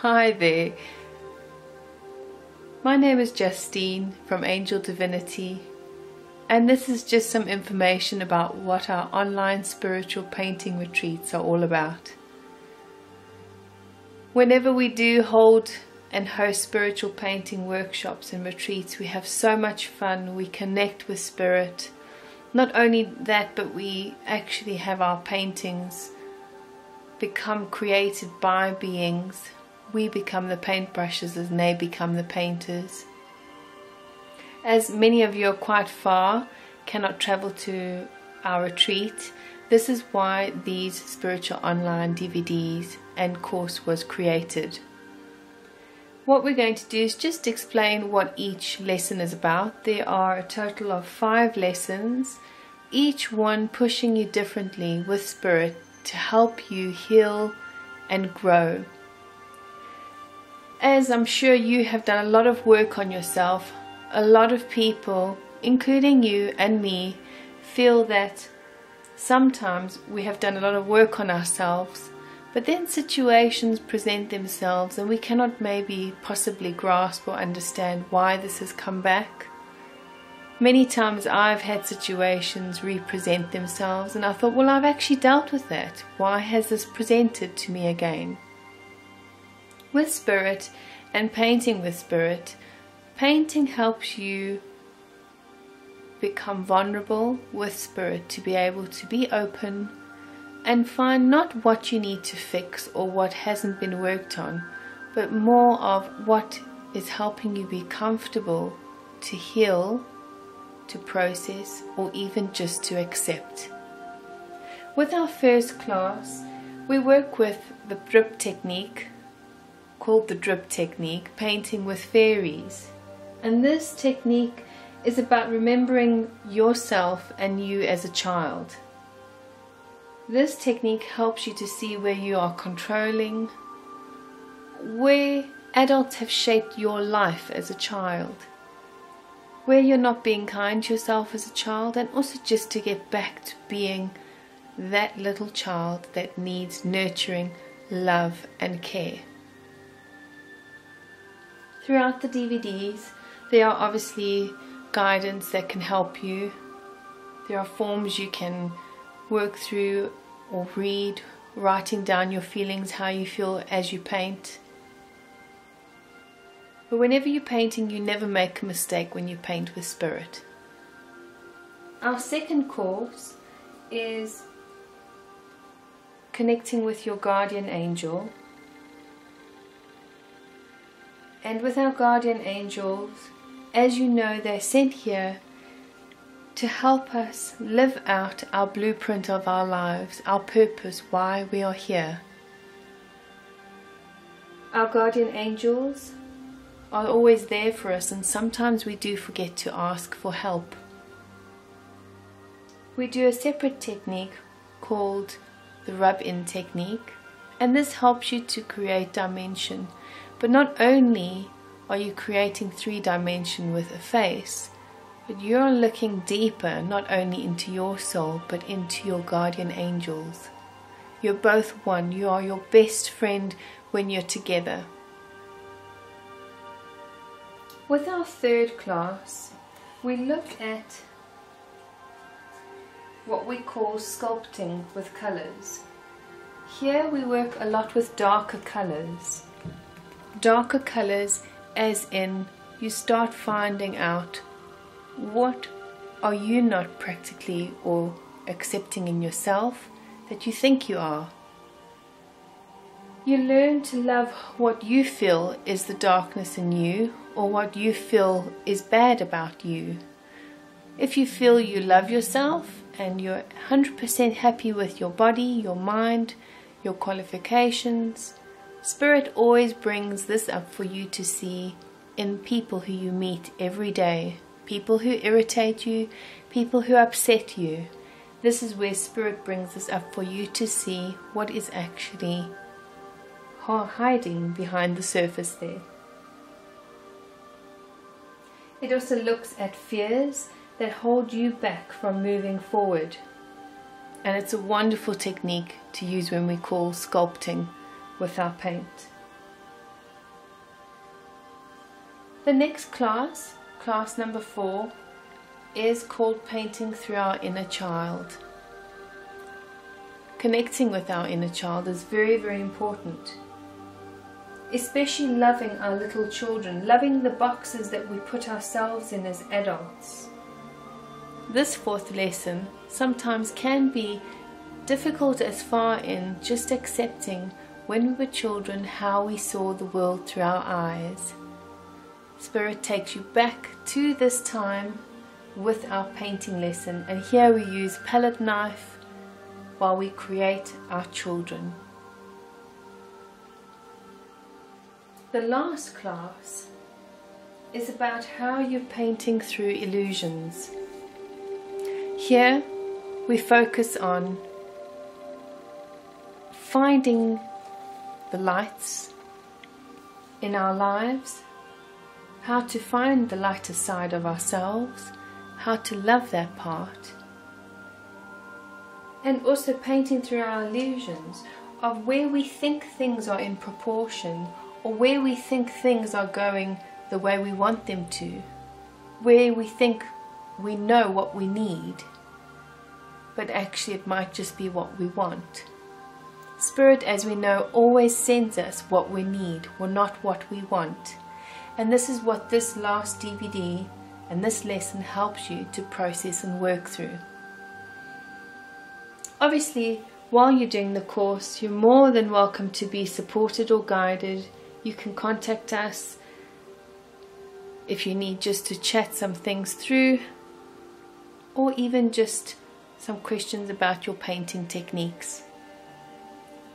Hi there. My name is Justine from Angel Divinity, and this is just some information about what our online spiritual painting retreats are all about. Whenever we do hold and host spiritual painting workshops and retreats, we have so much fun. We connect with spirit. Not only that, but we actually have our paintings become created by beings. We become the paintbrushes and they become the painters. As many of you are quite far, cannot travel to our retreat, this is why these spiritual online DVDs and course was created. What we're going to do is just explain what each lesson is about. There are a total of 5 lessons, each one pushing you differently with spirit to help you heal and grow. As I'm sure you have done a lot of work on yourself, a lot of people, including you and me, feel that sometimes we have done a lot of work on ourselves, but then situations present themselves and we cannot maybe possibly grasp or understand why this has come back. Many times I've had situations represent themselves and I thought, well, I've actually dealt with that. Why has this presented to me again? With spirit and painting with spirit, painting helps you become vulnerable with spirit, to be able to be open and find not what you need to fix or what hasn't been worked on, but more of what is helping you be comfortable to heal, to process, or even just to accept. With our first class, we work with the drip technique, called the drip technique, painting with fairies. And this technique is about remembering yourself and you as a child. This technique helps you to see where you are controlling, where adults have shaped your life as a child, where you're not being kind to yourself as a child, and also just to get back to being that little child that needs nurturing, love and care. Throughout the DVDs, there are obviously guidance that can help you. There are forms you can work through or read, writing down your feelings, how you feel as you paint. But whenever you're painting, you never make a mistake when you paint with spirit. Our second course is connecting with your guardian angel. And with our guardian angels, as you know, they're sent here to help us live out our blueprint of our lives, our purpose, why we are here. Our guardian angels are always there for us, and sometimes we do forget to ask for help. We do a separate technique called the rub-in technique, and this helps you to create dimension. But not only are you creating 3 dimension with a face, but you're looking deeper, not only into your soul, but into your guardian angels. You're both one. You are your best friend when you're together. With our third class, we look at what we call sculpting with colors. Here we work a lot with darker colors. Darker colors as in you start finding out what are you not practically or accepting in yourself that you think you are. You learn to love what you feel is the darkness in you, or what you feel is bad about you. If you feel you love yourself and you're 100% happy with your body, your mind, your qualifications, Spirit always brings this up for you to see in people who you meet every day. People who irritate you, people who upset you. This is where Spirit brings this up for you to see what is actually hiding behind the surface there. It also looks at fears that hold you back from moving forward. And it's a wonderful technique to use when we call sculpting with our paint. The next class, class number 4, is called Painting Through Our Inner Child. Connecting with our inner child is very, very important. Especially loving our little children, loving the boxes that we put ourselves in as adults. This 4th lesson sometimes can be difficult as far in just accepting when we were children how we saw the world through our eyes. Spirit takes you back to this time with our painting lesson, and here we use palette knife while we create our children. The last class is about how you're painting through illusions. Here we focus on finding the lights in our lives, how to find the lighter side of ourselves, how to love that part, and also painting through our illusions of where we think things are in proportion, or where we think things are going the way we want them to, where we think we know what we need, but actually it might just be what we want. Spirit, as we know, always sends us what we need, or not what we want. And this is what this last DVD and this lesson helps you to process and work through. Obviously, while you're doing the course, you're more than welcome to be supported or guided. You can contact us if you need just to chat some things through, or even just some questions about your painting techniques.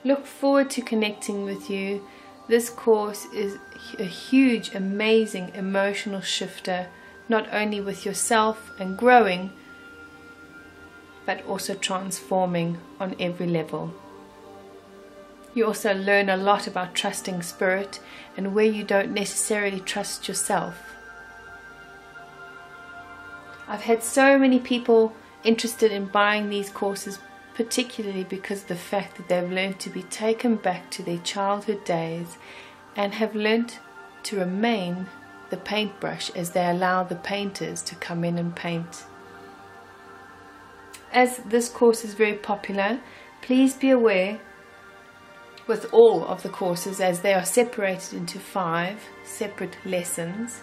Look forward to connecting with you. This course is a huge, amazing emotional shifter, not only with yourself and growing, but also transforming on every level. You also learn a lot about trusting Spirit and where you don't necessarily trust yourself. I've had so many people interested in buying these courses, particularly because of the fact that they've learned to be taken back to their childhood days and have learned to remain the paintbrush as they allow the painters to come in and paint. As this course is very popular, please be aware with all of the courses, as they are separated into 5 separate lessons,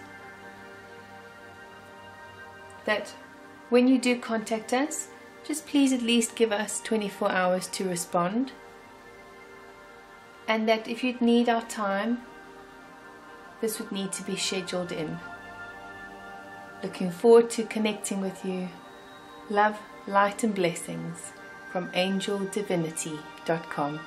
that when you do contact us, just please at least give us 24 hours to respond, and that if you'd need our time, this would need to be scheduled in. Looking forward to connecting with you. Love, light and blessings from angeldivinity.com.